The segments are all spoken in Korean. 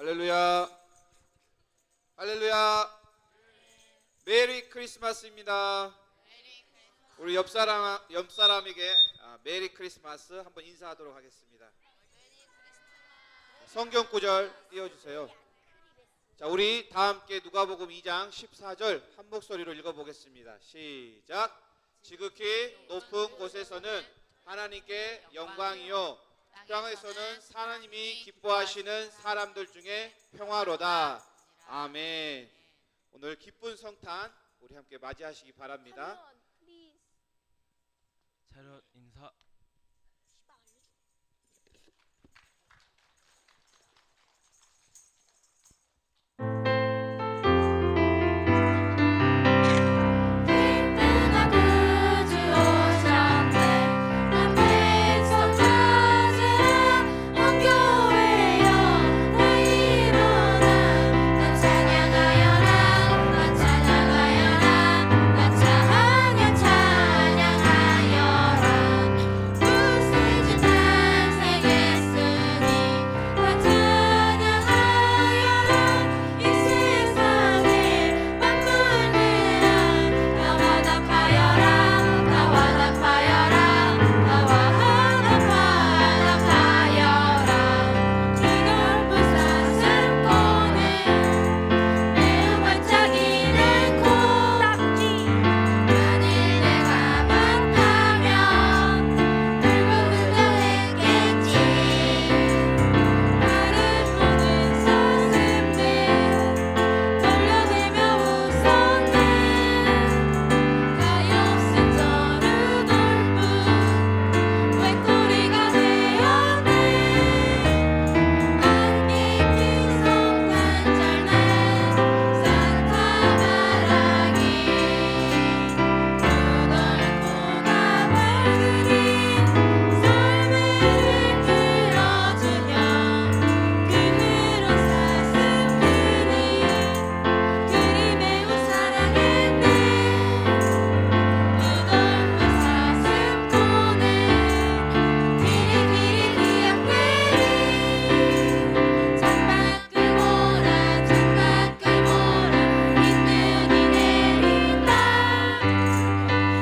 할렐루야. 할렐루야. 메리 크리스마스입니다. 우리 옆 사람에게 메리 크리스마스 한번 인사하도록 하겠습니다. 성경 구절 띄워주세요. 자, 우리 다 함께 누가복음 2장 14절 한 목소리로 읽어보겠습니다. 시작. 지극히 높은 곳에서는 하나님께 영광이요, 땅에서는 하나님이 기뻐하시는 사람들 중에 평화로다. 아멘. 오늘 기쁜 성탄 우리 함께 맞이하시기 바랍니다. 차렷 인사.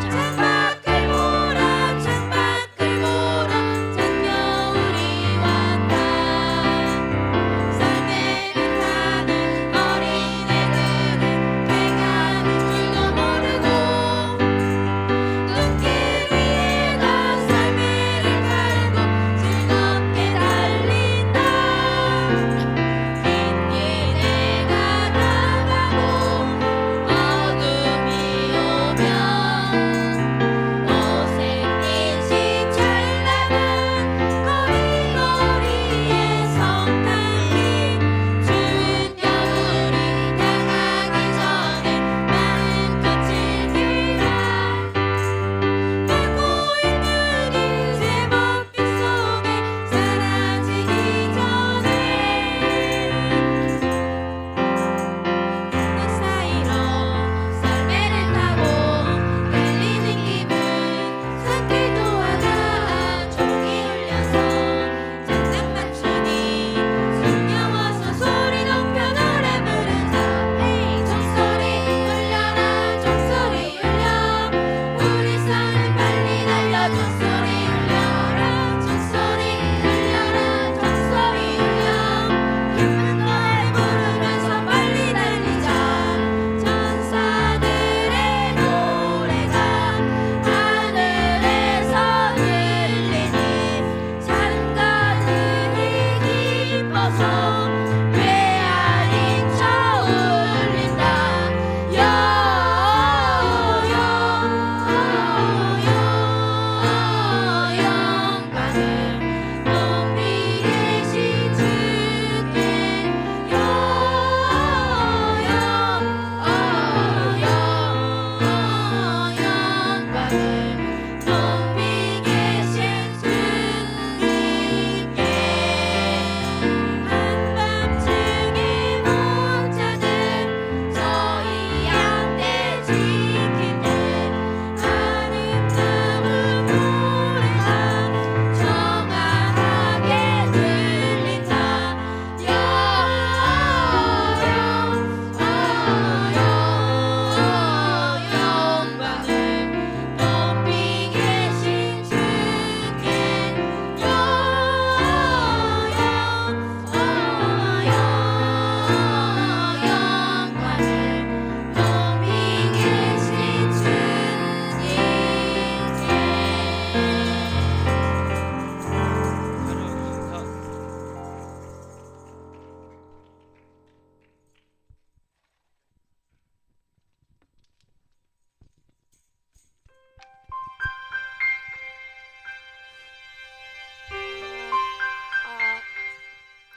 창밖을 보라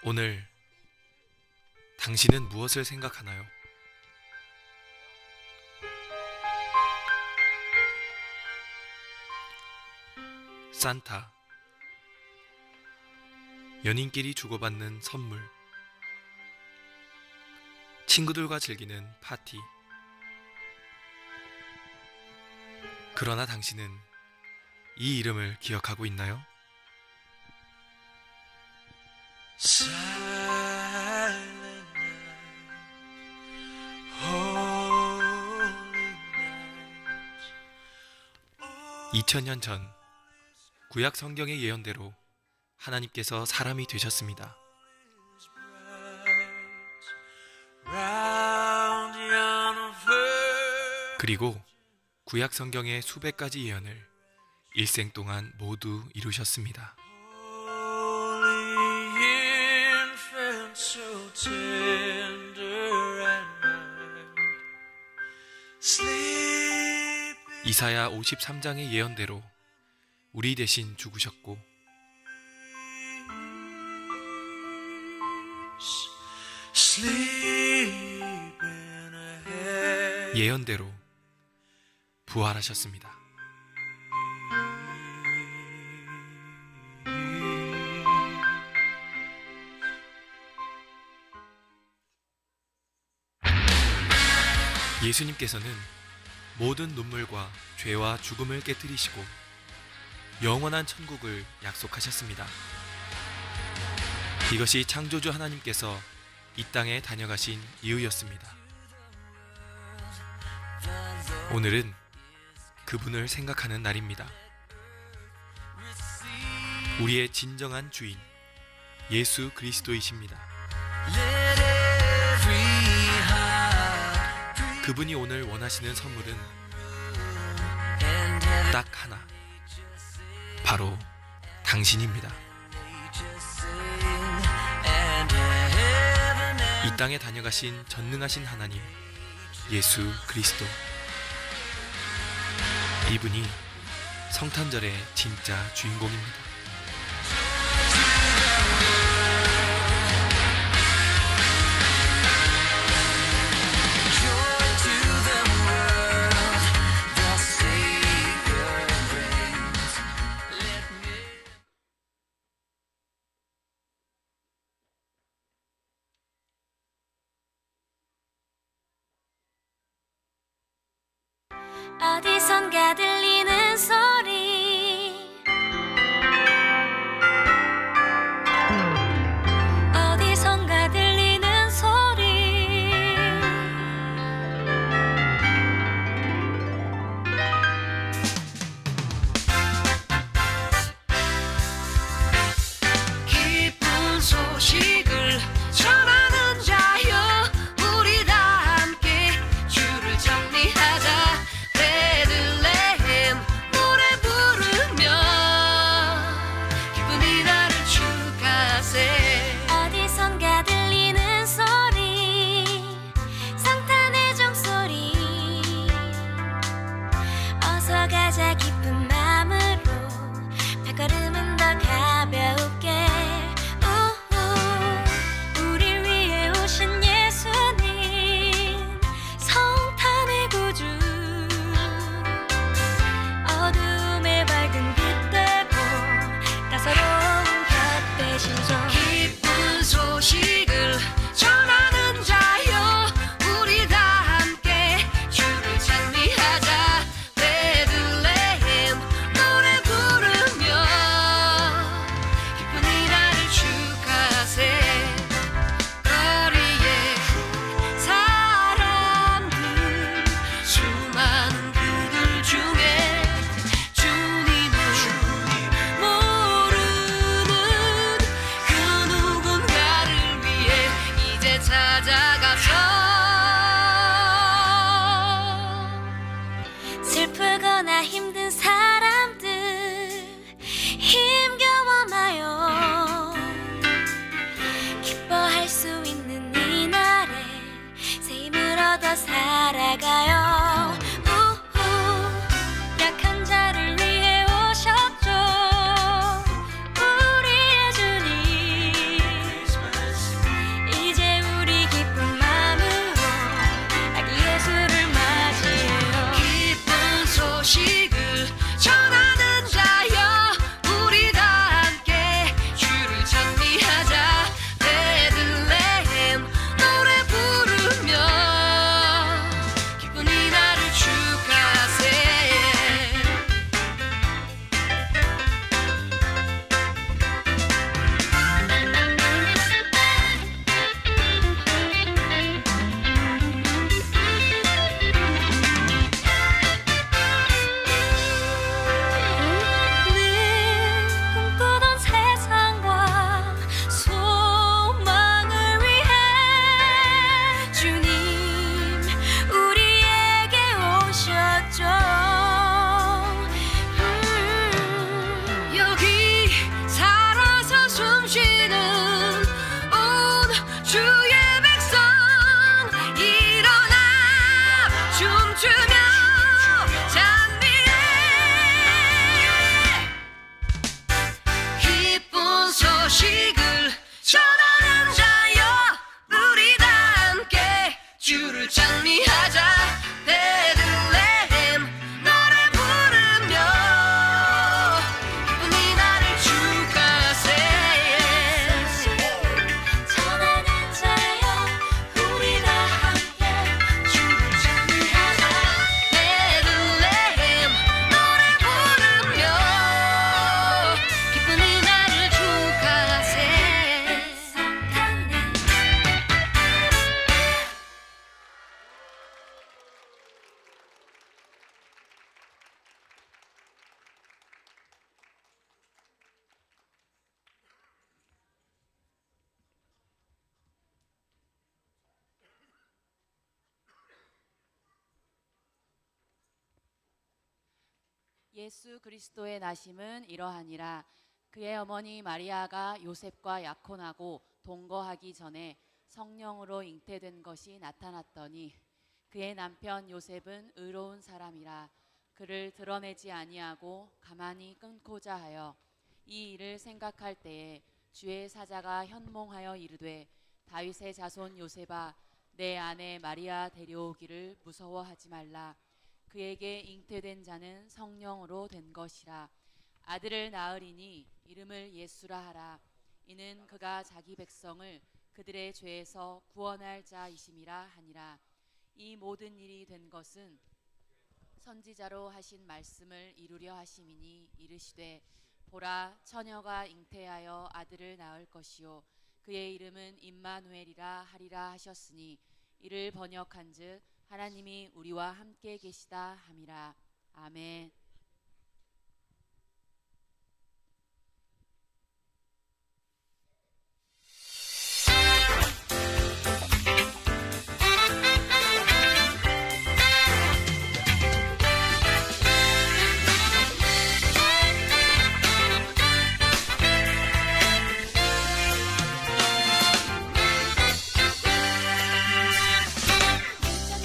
오늘 당신은 무엇을 생각하나요? 산타, 연인끼리 주고받는 선물, 친구들과 즐기는 파티. 그러나 당신은 이 이름을 기억하고 있나요? Silent night, holy night. 2000년 전 구약 성경의 예언대로 하나님께서 사람이 되셨습니다. Round yon earth, 그리고 구약 성경의 수백 가지 예언을 일생 동안 모두 이루셨습니다. holy infant, so tender and mild. Sleep 이사야 53장의 예언대로 우리 대신 죽으셨고 sleep in a head. 예언대로 부활하셨습니다. 예수님께서는 모든 눈물과 죄와 죽음을 깨뜨리시고 영원한 천국을 약속하셨습니다. 이것이 창조주 하나님께서 이 땅에 다녀가신 이유였습니다. 오늘은 그분을 생각하는 날입니다. 우리의 진정한 주인 예수 그리스도이십니다. Let every heart 그분이 오늘 원하시는 선물은 and heaven 딱 하나, 바로 당신입니다. just sing and heaven 이 땅에 다녀가신 전능하신 하나님 예수 그리스도, 이분이 성탄절의 진짜 주인공입니다. joy to the world, the Savior reigns. Let me 어디선가 들리는 소리 어디선가 들리는 소리 기쁜 소식을 전하는 자여 우리 다 함께 주를 정리하자 베들레헴 노래 예수 그리스도의 나심은 이러하니라. 그의 어머니 마리아가 요셉과 약혼하고 동거하기 전에 성령으로 잉태된 것이 나타났더니 그의 남편 요셉은 의로운 사람이라 그를 드러내지 아니하고 가만히 끊고자 하여 이 일을 생각할 때에 주의 사자가 현몽하여 이르되 다윗의 자손 요셉아 내 아내 마리아 데려오기를 무서워하지 말라. 그에게 잉태된 자는 성령으로 된 것이라. 아들을 낳으리니 이름을 예수라 하라. 이는 그가 자기 백성을 그들의 죄에서 구원할 자이심이라 하니라. 이 모든 일이 된 것은 선지자로 하신 말씀을 이루려 하심이니 이르시되 보라 처녀가 잉태하여 아들을 낳을 것이요 그의 이름은 임마누엘이라 하리라 하셨으니 이를 번역한즉 하나님이 우리와 함께 계시다 함이라. 아멘.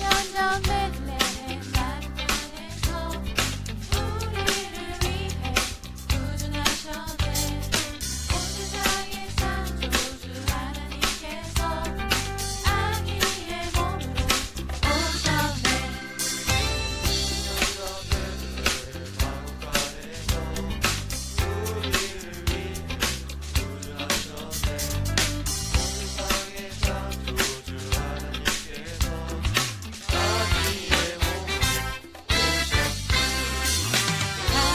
천년 베들레헴 나그네에서 우리를 위해 구준하셨네. 온 세상의 창조주 하나님께서 아기의 몸으로 오셨네.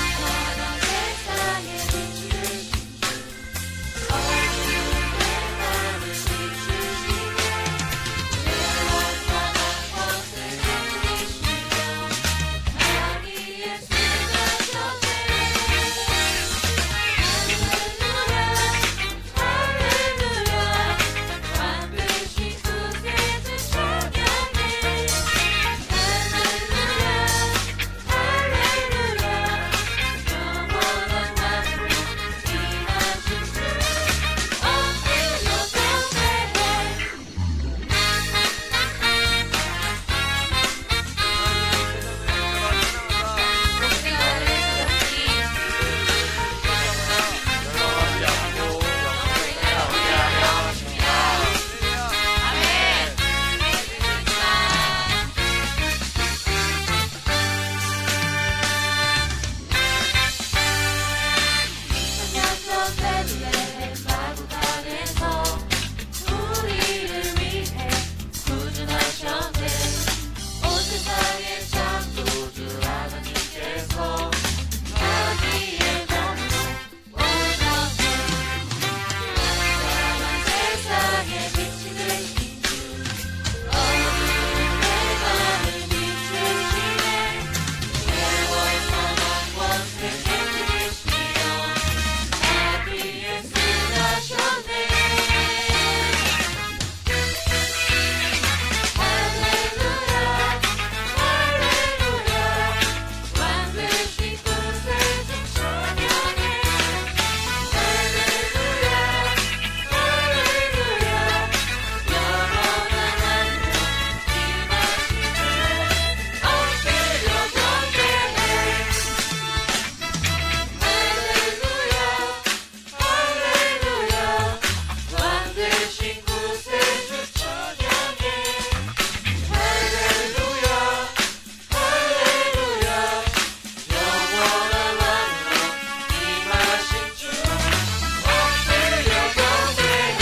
영원한 세상에 빛을 어두운 나를 비추시네. 영원한 곳을 빛내시며 아기 예수 나셨네. 할렐루야 할렐루야 왕 되신 구세주 찬양해. 할렐루야 할렐루야 영원한 왕으로 임하신 주 엎드려 경배해. 천년 베들레헴 마구간에서 우리를 위해 구준하셨네. 온 세상의 창조주 하나님께서 자기의 몸으로 오셨네. 영원한 세상의 빛이 되신 주 어두운 내 맘을 비추시네. 영원한 권세 되시며 아기 예수 나셨네. 할렐루야 할렐루야 왕 되신 구세주 찬양해. 할렐루야 할렐루야 영원한 왕으로 임하신 주 엎드려 경배해. 할렐루야 할렐루야 왕 되신 구세주 찬양해. 할렐루야 할렐루야 영원한 왕으로 임하신 주 엎드려 경배해.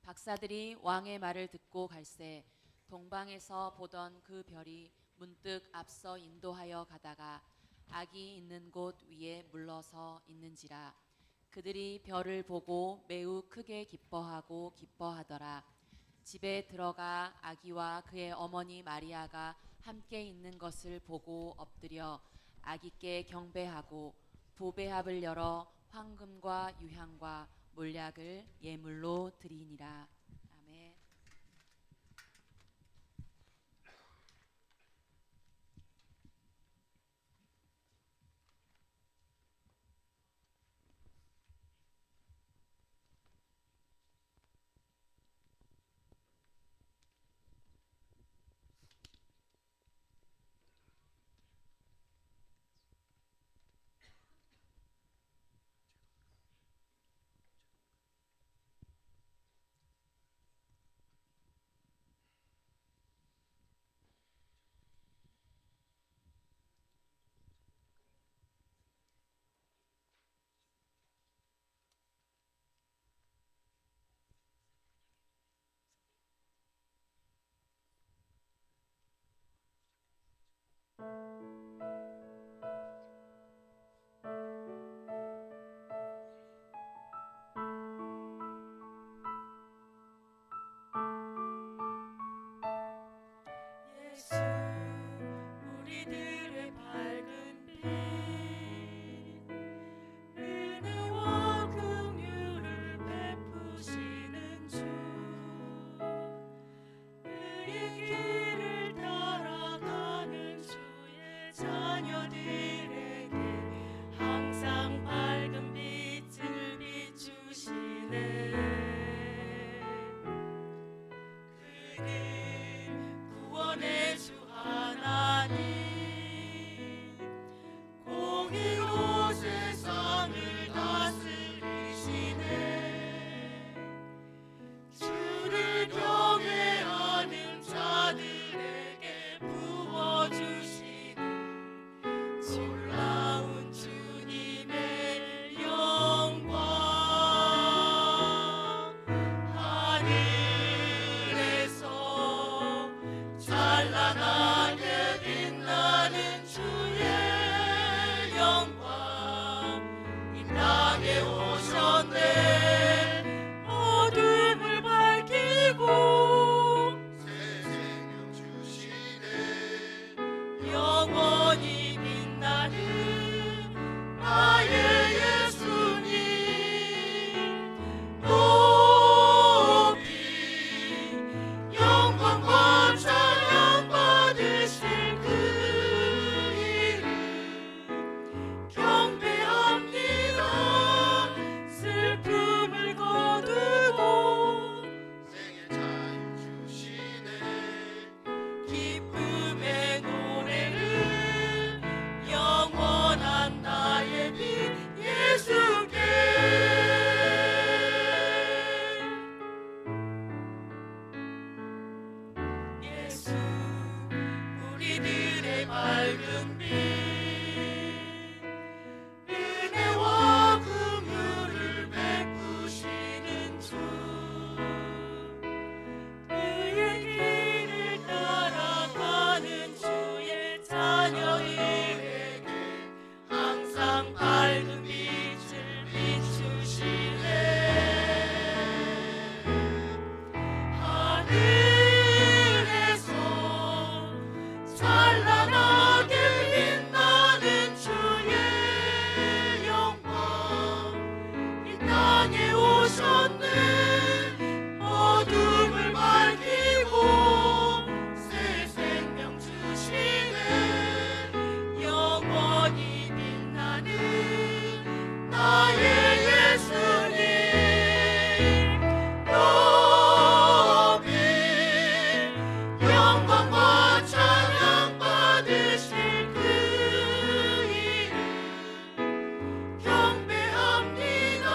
박사들이 왕의 말을 듣고 갈새 동방에서 보던 그 별이 문득 앞서 인도하여 가다가 악이 있는 곳 위에 물러서 있는지라. 그들이 별을 보고 매우 크게 기뻐하더라. 집에 들어가 아기와 그의 어머니 마리아가 함께 있는 것을 보고 엎드려 아기께 경배하고 보배합을 열어 황금과 유향과 몰약을 예물로 드리니라. 아멘. 예수 우리들의 밝은 빛 은혜와 긍휼을 베푸시는 주 그의 길을 따라가는 주의 자녀들에게 항상 밝은 빛을 비추시네. 구원의 주 하나님 공의로 세상을 다스리시네. 주를 경외하는 자들에게 부어주시는 놀라운 주님의 영광 하늘에서 찬란하게 빛나는 주의 영광 이 땅에 오셨네. 어둠을 밝히고 새 생명 주시네. 영원히 빛나는 나의 예수님 높이 영광과 찬양 받으실 그 이름 경배합니다. 슬픔을 거두고 생의 자유 주시네. 기쁨의 노래를 영원한 나의 빛 예수께 예수 우리들의 밝은 빛 은혜와 긍휼을 베푸시는 주 그의 길을 따라가는 주의 자녀들에게 항상 밝은 빛을 비추시네. 하늘에서 찬란하게 빛나는 주의 영광 이 땅에 오셨네. 어둠을 밝히고 새 생명 주시네. 영원히 빛나는 나의 예수님 높이 영광과 찬양 받으실 그 이름 경배합니다.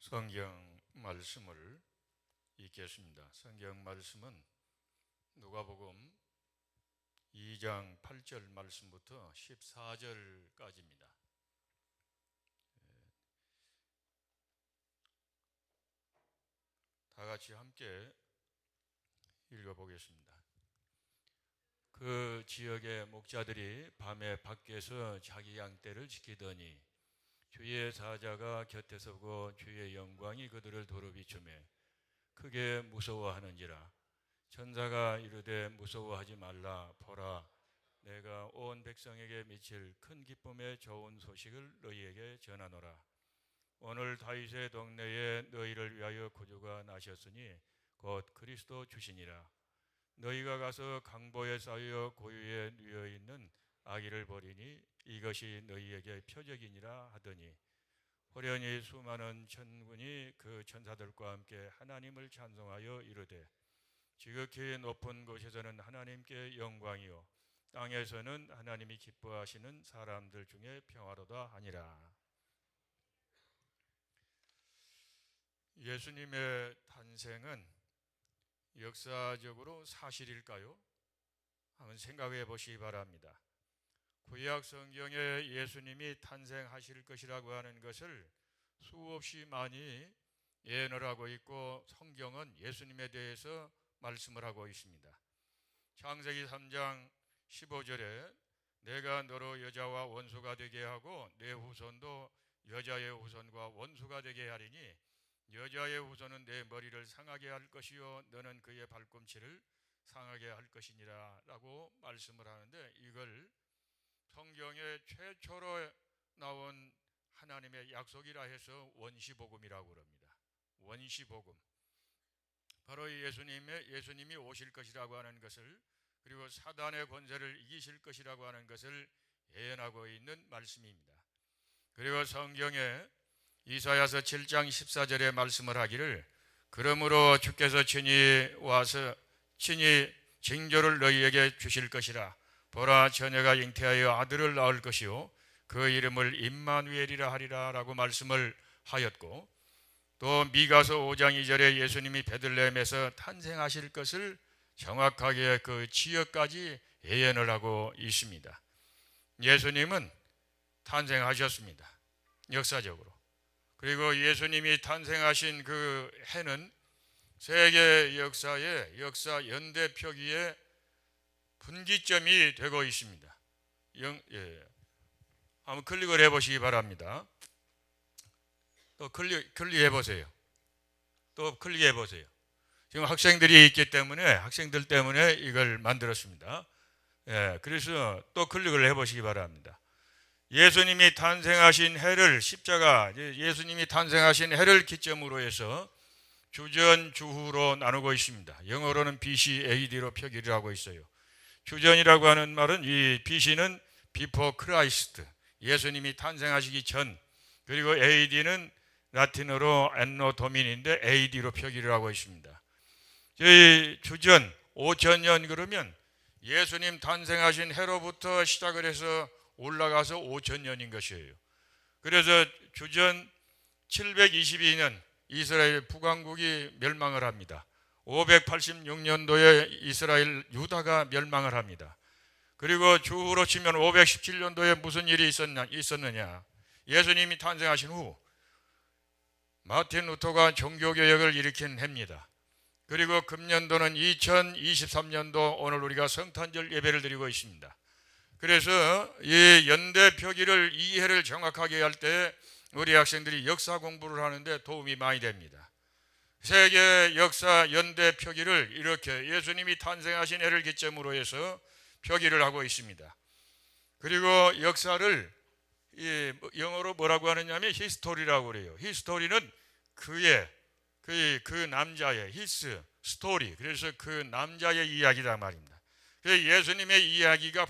성경 말씀을 읽겠습니다. 성경 말씀은 누가복음 2장 8절 말씀부터 14절까지입니다. 다 같이 함께 읽어보겠습니다. 그 지역의 목자들이 밤에 밖에서 자기 양떼를 지키더니 주의 사자가 곁에 서고 주의 영광이 그들을 도로 비추매 크게 무서워하는지라. 천사가 이르되 무서워하지 말라. 보라, 내가 온 백성에게 미칠 큰 기쁨의 좋은 소식을 너희에게 전하노라. 오늘 다윗의 동네에 너희를 위하여 구주가 나셨으니 곧 그리스도 주시니라. 너희가 가서 강보에 쌓여 고유에 누워 있는 아기를 보리니 이것이 너희에게 표적이니라 하더니 호련히 수많은 천군이 그 천사들과 함께 하나님을 찬송하여 이르되 지극히 높은 곳에서는 하나님께 영광이요 땅에서는 하나님이 기뻐하시는 사람들 중에 평화로다 하니라. 예수님의 탄생은 역사적으로 사실일까요? 한번 생각해 보시기 바랍니다. 구약 성경에 예수님이 탄생하실 것이라고 하는 것을 수없이 많이 예언을 하고 있고 성경은 예수님에 대해서 말씀을 하고 있습니다. 창세기 3장 15절에 내가 너로 여자와 원수가 되게 하고 내 후손도 여자의 후손과 원수가 되게 하리니 여자의 후손은 내 머리를 상하게 할 것이요 너는 그의 발꿈치를 상하게 할 것이니라 라고 말씀을 하는데, 이걸 성경에 최초로 나온 하나님의 약속이라 해서 원시복음이라고 그럽니다. 원시복음. 바로 예수님이 오실 것이라고 하는 것을, 그리고 사단의 권세를 이기실 것이라고 하는 것을 예언하고 있는 말씀입니다. 그리고 성경에 이사야서 7장 14절에 말씀을 하기를 그러므로 주께서 친히 와서 친히 징조를 너희에게 주실 것이라. 보라, 처녀가 잉태하여 아들을 낳을 것이요 그 이름을 임마누엘이라 하리라 라고 말씀을 하였고, 또 미가서 5장 2절에 예수님이 베들레헴에서 탄생하실 것을 정확하게 그 지역까지 예언을 하고 있습니다. 예수님은 탄생하셨습니다. 역사적으로. 그리고 예수님이 탄생하신 그 해는 세계 역사의 역사 연대 표기의 분기점이 되고 있습니다. 한번 클릭을 해보시기 바랍니다. 또 클릭해 보세요. 또 클릭해 보세요. 지금 학생들이 있기 때문에 학생들 때문에 이걸 만들었습니다. 그래서 또 클릭을 해보시기 바랍니다. 예수님이 탄생하신 해를 예수님이 탄생하신 해를 기점으로 해서 주전 주후로 나누고 있습니다. 영어로는 BC, AD로 표기를 하고 있어요. 주전이라고 하는 말은 이 BC는 Before Christ, 예수님이 탄생하시기 전, 그리고 AD는 라틴어로 Anno Domini인데 AD로 표기를 하고 있습니다. 저희 주전 5,000년 그러면 예수님 탄생하신 해로부터 시작을 해서 올라가서 5,000년인 것이에요. 그래서 주전 722년 이스라엘 북왕국이 멸망을 합니다. 586년도에 이스라엘 유다가 멸망을 합니다. 그리고 주후로 치면 517년도에 무슨 일이 있었느냐? 예수님이 탄생하신 후 마틴 루터가 종교개혁을 일으킨 해입니다. 그리고 금년도는 2023년도 오늘 우리가 성탄절 예배를 드리고 있습니다. 그래서 이 연대 표기를 이 해를 정확하게 할 때 우리 학생들이 역사 공부를 하는데 도움이 많이 됩니다. 세계 역사 연대 표기를 이렇게 예수님이 탄생하신 해를 기점으로 해서 표기를 하고 있습니다. 그리고 역사를 영어로 뭐라고 하느냐면 히스토리라고 그래요. 히스토리는 그 남자의 히스 스토리, 그래서 그 남자의 이야기다 말입니다. 그래서 예수님의 이야기가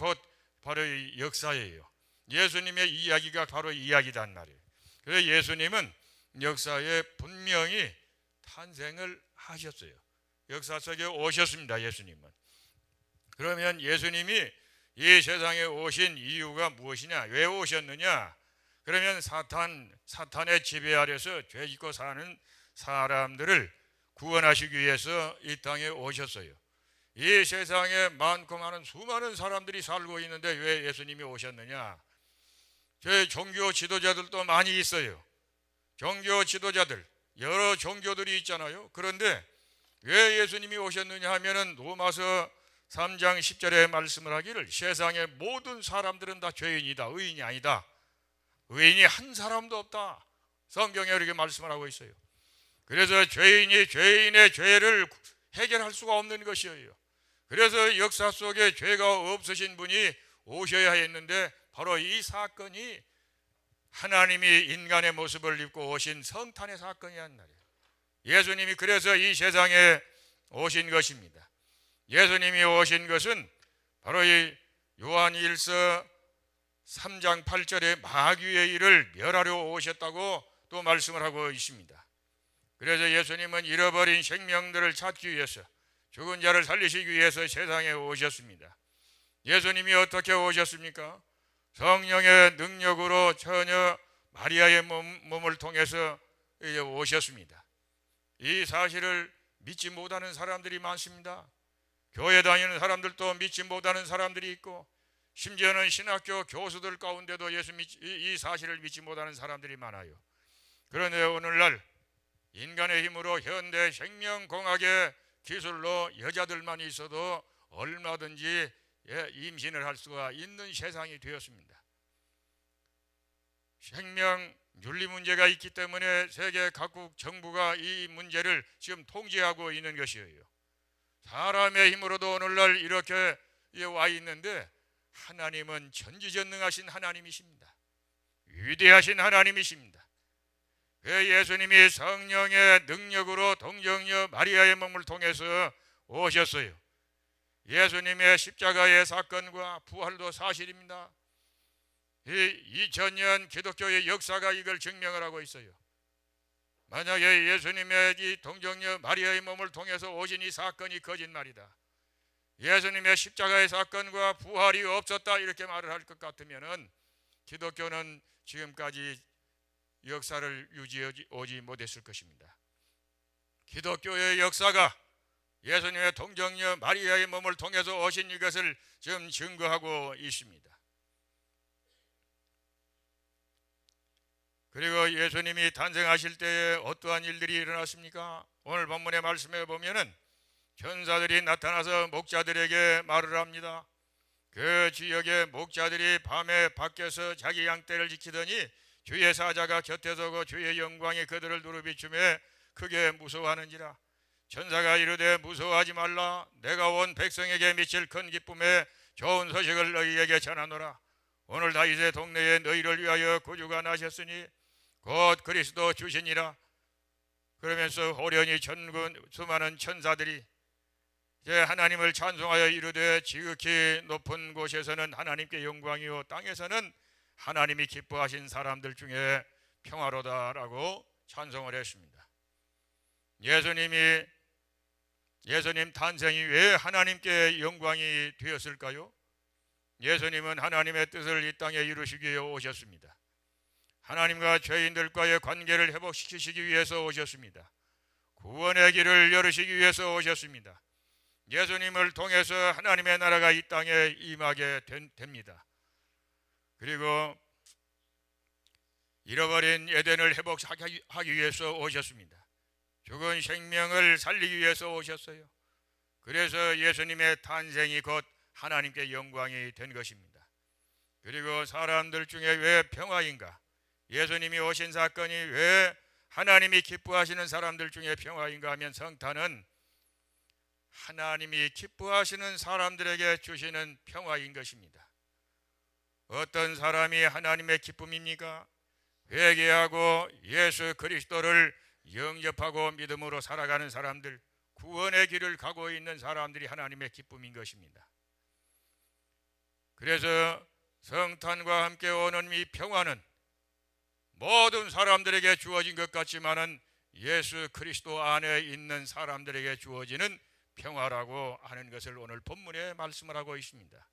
바로 역사예요. 예수님의 이야기가 바로 이야기단 말이에요. 그래서 예수님은 역사에 분명히 탄생을 하셨어요. 역사 속에 오셨습니다. 예수님은. 그러면 예수님이 이 세상에 오신 이유가 무엇이냐? 왜 오셨느냐? 그러면 사탄의 지배 아래서 죄 짓고 사는 사람들을 구원하시기 위해서 이 땅에 오셨어요. 이 세상에 많고 많은 수많은 사람들이 살고 있는데 왜 예수님이 오셨느냐? 제 종교 지도자들도 많이 있어요. 종교 지도자들, 여러 종교들이 있잖아요. 그런데 왜 예수님이 오셨느냐 하면은 로마서 3장 10절에 말씀을 하기를 세상의 모든 사람들은 다 죄인이다. 의인이 아니다. 의인이 한 사람도 없다. 성경에 이렇게 말씀을 하고 있어요. 그래서 죄인이 죄인의 죄를 해결할 수가 없는 것이에요. 그래서 역사 속에 죄가 없으신 분이 오셔야 했는데 바로 이 사건이 하나님이 인간의 모습을 입고 오신 성탄의 사건이란 말이에요. 예수님이 그래서 이 세상에 오신 것입니다. 예수님이 오신 것은 바로 이 요한 1서 3장 8절에 마귀의 일을 멸하려 오셨다고 또 말씀을 하고 있습니다. 그래서 예수님은 잃어버린 생명들을 찾기 위해서 죽은 자를 살리시기 위해서 세상에 오셨습니다. 예수님이 어떻게 오셨습니까? 성령의 능력으로 처녀 마리아의 몸을 통해서 오셨습니다. 이 사실을 믿지 못하는 사람들이 많습니다. 교회 다니는 사람들도 믿지 못하는 사람들이 있고 심지어는 신학교 교수들 가운데도 이 사실을 믿지 못하는 사람들이 많아요. 그런데 오늘날 인간의 힘으로 현대 생명공학의 기술로 여자들만 있어도 얼마든지 임신을 할 수가 있는 세상이 되었습니다. 생명 윤리 문제가 있기 때문에 세계 각국 정부가 이 문제를 지금 통제하고 있는 것이에요. 사람의 힘으로도 오늘날 이렇게 와 있는데 하나님은 전지전능하신 하나님이십니다. 위대하신 하나님이십니다. 예수님이 성령의 능력으로 동정녀 마리아의 몸을 통해서 오셨어요. 예수님의 십자가의 사건과 부활도 사실입니다. 2000년 기독교의 역사가 이걸 증명을 하고 있어요. 만약에 예수님의 이 동정녀 마리아의 몸을 통해서 오신 이 사건이 거짓말이다, 예수님의 십자가의 사건과 부활이 없었다 이렇게 말을 할 것 같으면은 기독교는 지금까지 역사를 유지하지 못했을 것입니다. 기독교의 역사가 예수님의 동정녀 마리아의 몸을 통해서 오신 이것을 지금 증거하고 있습니다. 그리고 예수님이 탄생하실 때에 어떠한 일들이 일어났습니까? 오늘 본문의 말씀에 보면은 천사들이 나타나서 목자들에게 말을 합니다. 그 지역의 목자들이 밤에 밖에서 자기 양떼를 지키더니 주의 사자가 곁에 서고 주의 영광이 그들을 누르비추매 크게 무서워하는지라. 천사가 이르되 무서워하지 말라. 내가 온 백성에게 미칠 큰 기쁨에 좋은 소식을 너희에게 전하노라. 오늘 다윗의 동네에 너희를 위하여 구주가 나셨으니 곧 그리스도 주시니라. 그러면서 호련히 전군 수많은 천사들이 이제 하나님을 찬송하여 이르되 지극히 높은 곳에서는 하나님께 영광이요 땅에서는 하나님이 기뻐하신 사람들 중에 평화로다라고 찬송을 했습니다. 예수님 탄생이 왜 하나님께 영광이 되었을까요? 예수님은 하나님의 뜻을 이 땅에 이루시기 위해 오셨습니다. 하나님과 죄인들과의 관계를 회복시키시기 위해서 오셨습니다. 구원의 길을 열으시기 위해서 오셨습니다. 예수님을 통해서 하나님의 나라가 이 땅에 임하게 됩니다. 그리고 잃어버린 에덴을 회복하기 위해서 오셨습니다. 죽은 생명을 살리기 위해서 오셨어요. 그래서 예수님의 탄생이 곧 하나님께 영광이 된 것입니다. 그리고 사람들 중에 왜 평화인가? 예수님이 오신 사건이 왜 하나님이 기뻐하시는 사람들 중에 평화인가 하면 성탄은 하나님이 기뻐하시는 사람들에게 주시는 평화인 것입니다. 어떤 사람이 하나님의 기쁨입니까? 회개하고 예수 그리스도를 영접하고 믿음으로 살아가는 사람들, 구원의 길을 가고 있는 사람들이 하나님의 기쁨인 것입니다. 그래서 성탄과 함께 오는 이 평화는 모든 사람들에게 주어진 것 같지만은 예수 그리스도 안에 있는 사람들에게 주어지는 평화라고 하는 것을 오늘 본문에 말씀을 하고 있습니다.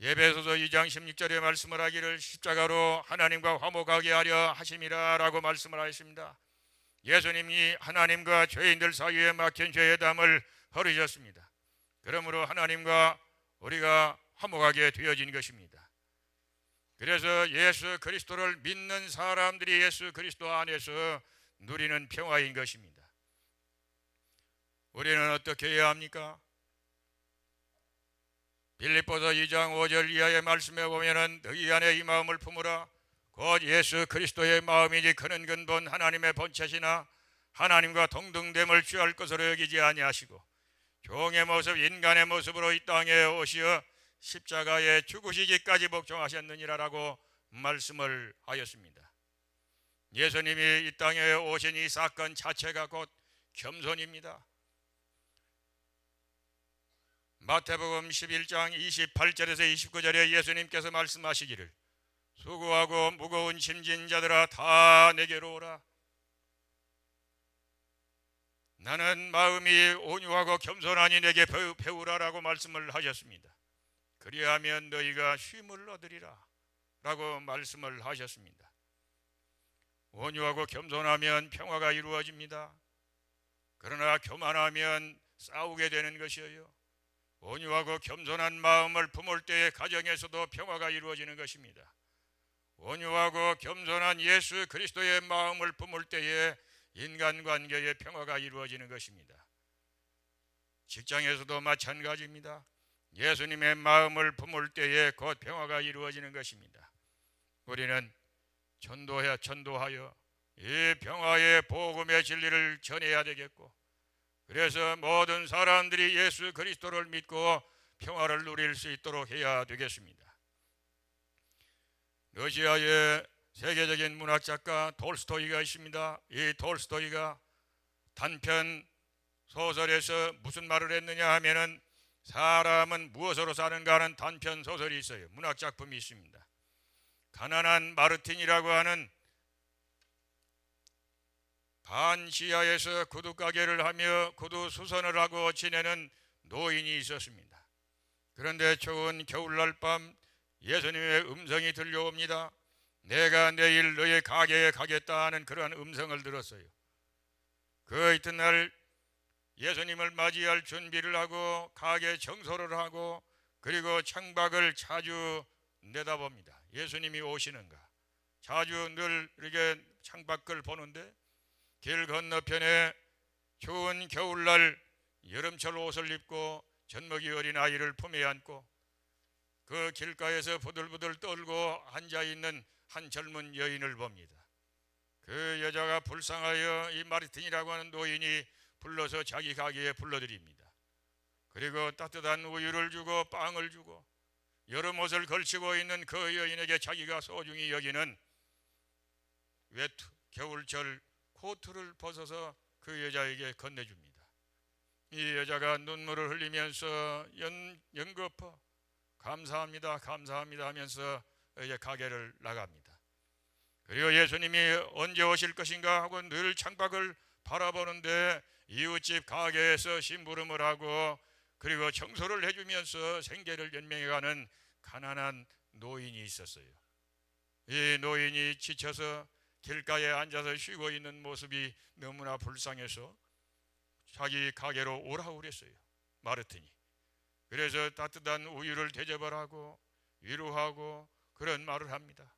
에베소서 2장 16절의 말씀을 하기를 십자가로 하나님과 화목하게 하려 하심이라라고 말씀을 하였습니다. 예수님이 하나님과 죄인들 사이에 막힌 죄의 담을 허리셨습니다. 그러므로 하나님과 우리가 화목하게 되어진 것입니다. 그래서 예수 그리스도를 믿는 사람들이 예수 그리스도 안에서 누리는 평화인 것입니다. 우리는 어떻게 해야 합니까? 빌립보서 2장 5절 이하의 말씀에 보면은 너희 안에 이 마음을 품으라 곧 예수 그리스도의 마음이니 그는 근본 하나님의 본체시나 하나님과 동등됨을 취할 것으로 여기지 아니하시고 종의 모습 인간의 모습으로 이 땅에 오시어 십자가에 죽으시기까지 복종하셨느니라라고 말씀을 하였습니다. 예수님이 이 땅에 오신 이 사건 자체가 곧 겸손입니다. 마태복음 11장 28절에서 29절에 예수님께서 말씀하시기를 수고하고 무거운 짐진 자들아 다 내게로 오라. 나는 마음이 온유하고 겸손하니 내게 배우라라고 말씀을 하셨습니다. 그리하면 너희가 쉼을 얻으리라 라고 말씀을 하셨습니다. 온유하고 겸손하면 평화가 이루어집니다. 그러나 교만하면 싸우게 되는 것이에요. 온유하고 겸손한 마음을 품을 때에 가정에서도 평화가 이루어지는 것입니다. 온유하고 겸손한 예수 그리스도의 마음을 품을 때에 인간관계에 평화가 이루어지는 것입니다. 직장에서도 마찬가지입니다. 예수님의 마음을 품을 때에 곧 평화가 이루어지는 것입니다. 우리는 전도하여 이 평화의 복음의 진리를 전해야 되겠고, 그래서 모든 사람들이 예수 그리스도를 믿고 평화를 누릴 수 있도록 해야 되겠습니다. 러시아의 세계적인 문학작가 톨스토이가 있습니다. 이 톨스토이가 단편 소설에서 무슨 말을 했느냐 하면은 사람은 무엇으로 사는가 하는 단편 소설이 있어요. 문학작품이 있습니다. 가난한 마르틴이라고 하는 반시야에서 구두 가게를 하며 구두 수선을 하고 지내는 노인이 있었습니다. 그런데 추운 겨울날 밤 예수님의 음성이 들려옵니다. 내가 내일 너의 가게에 가겠다 하는 그러한 음성을 들었어요. 그 이튿날 예수님을 맞이할 준비를 하고 가게 청소를 하고 그리고 창밖을 자주 내다봅니다. 예수님이 오시는가 자주 늘 이렇게 창밖을 보는데 길 건너편에 추운 겨울날 여름철 옷을 입고 젖먹이 어린 아이를 품에 안고 그 길가에서 부들부들 떨고 앉아있는 한 젊은 여인을 봅니다. 그 여자가 불쌍하여 이 마르틴이라고 하는 노인이 불러서 자기 가게에 불러들입니다. 그리고 따뜻한 우유를 주고 빵을 주고 여름 옷을 걸치고 있는 그 여인에게 자기가 소중히 여기는 외투 겨울철 코트를 벗어서 그 여자에게 건네줍니다. 이 여자가 눈물을 흘리면서 연거푸 감사합니다 감사합니다 하면서 이제 가게를 나갑니다. 그리고 예수님이 언제 오실 것인가 하고 늘 창밖을 바라보는데 이웃집 가게에서 심부름을 하고 그리고 청소를 해주면서 생계를 연명해가는 가난한 노인이 있었어요. 이 노인이 지쳐서 길가에 앉아서 쉬고 있는 모습이 너무나 불쌍해서 자기 가게로 오라고 그랬어요. 마르틴이. 그래서 따뜻한 우유를 대접을 하고 위로하고 그런 말을 합니다.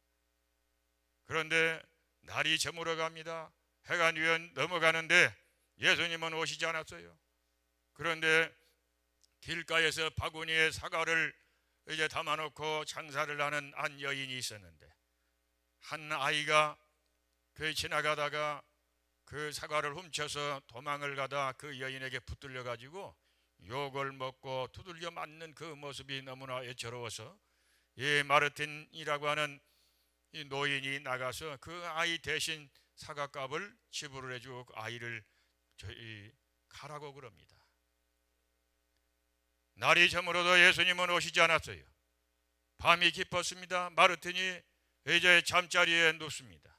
그런데 날이 저물어 갑니다. 해가 넘어가는데 예수님은 오시지 않았어요. 그런데 길가에서 바구니에 사과를 이제 담아놓고 장사를 하는 한 여인이 있었는데 한 아이가 그 지나가다가 그 사과를 훔쳐서 도망을 가다 그 여인에게 붙들려 가지고 욕을 먹고 두들겨 맞는 그 모습이 너무나 애처로워서 이 마르틴이라고 하는 이 노인이 나가서 그 아이 대신 사과값을 지불을 해주고 그 아이를 가라고 그럽니다. 날이 저물어도 예수님은 오시지 않았어요. 밤이 깊었습니다. 마르틴이 이제 잠자리에 눕습니다.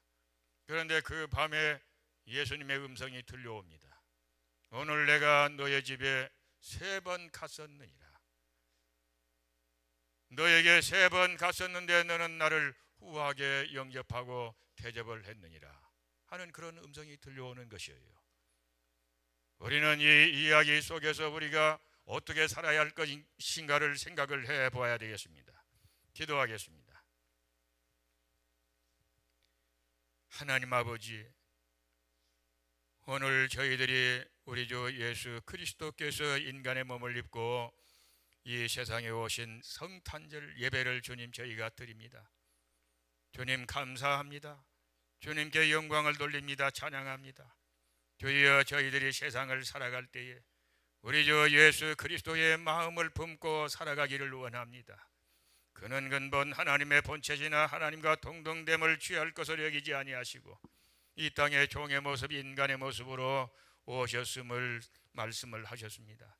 그런데 그 밤에 예수님의 음성이 들려옵니다. 오늘 내가 너의 집에 3번 갔었느니라. 너에게 3번 갔었는데 너는 나를 후하게 영접하고 대접을 했느니라 하는 그런 음성이 들려오는 것이에요. 우리는 이 이야기 속에서 우리가 어떻게 살아야 할 것인가를 생각을 해보아야 되겠습니다. 기도하겠습니다. 하나님 아버지, 오늘 저희들이 우리 주 예수 그리스도께서 인간의 몸을 입고 이 세상에 오신 성탄절 예배를 주님 저희가 드립니다. 주님 감사합니다. 주님께 영광을 돌립니다. 찬양합니다. 주여, 저희들이 세상을 살아갈 때에 우리 주 예수 그리스도의 마음을 품고 살아가기를 원합니다. 그는 근본 하나님의 본체시나 하나님과 동등됨을 취할 것을 여기지 아니하시고 이 땅의 종의 모습, 인간의 모습으로 오셨음을 말씀을 하셨습니다.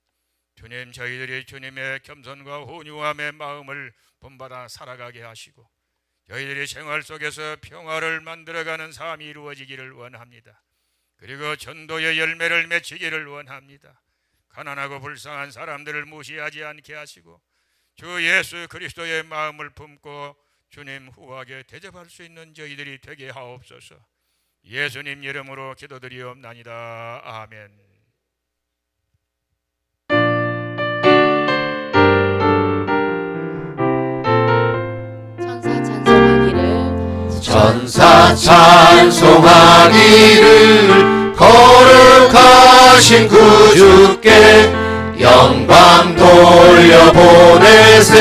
주님, 저희들이 주님의 겸손과 온유함의 마음을 본받아 살아가게 하시고 저희들이 생활 속에서 평화를 만들어가는 삶이 이루어지기를 원합니다. 그리고 전도의 열매를 맺히기를 원합니다. 가난하고 불쌍한 사람들을 무시하지 않게 하시고 주 예수 그리스도의 마음을 품고 주님 후하게 대접할 수 있는 저희들이 되게 하옵소서. 예수님 이름으로 기도드리옵나이다. 아멘. 천사 찬송하기를 천사 찬송하기를 거룩하신 구주께 영광 돌려보내세.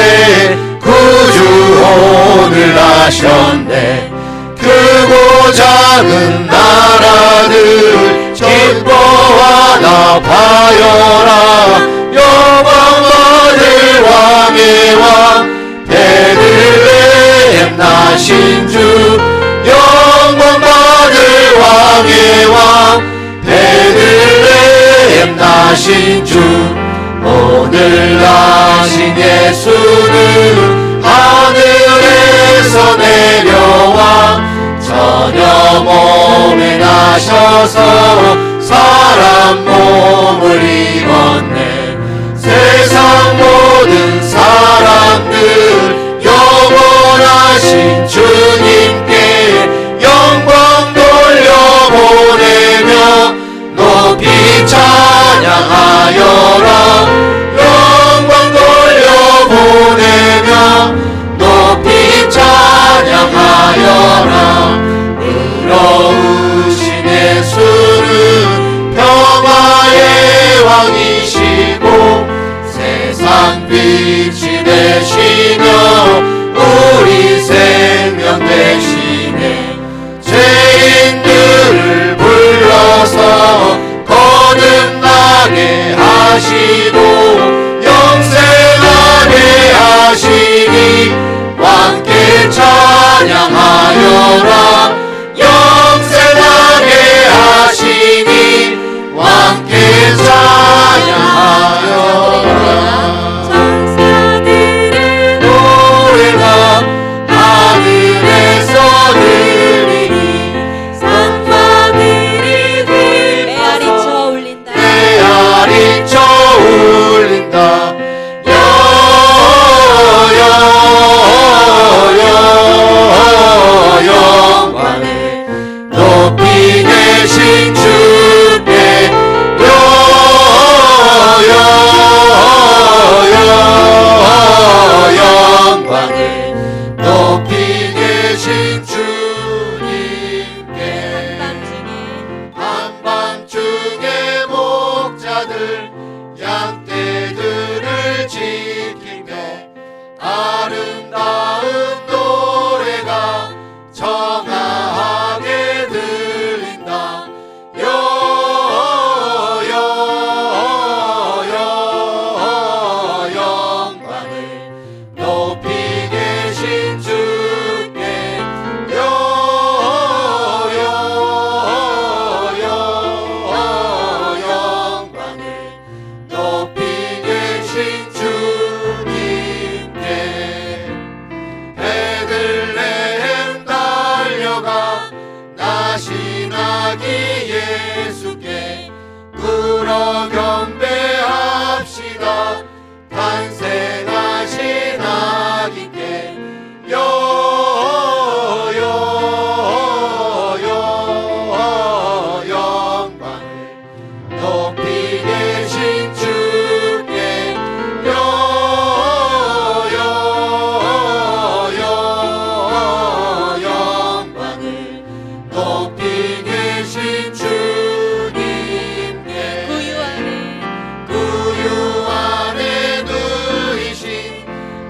구주 오늘 나셨네. 크고 작은 나라들 기뻐하나 바여라. 영광 받을 왕의 왕 베들레헴 나신 주. 영광 받을 왕의 왕 베들레헴 나신 주. 오늘 나신 예수는 하늘에서 내려와 전혀 몸에 나셔서 사람 몸을 입었네.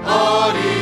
어린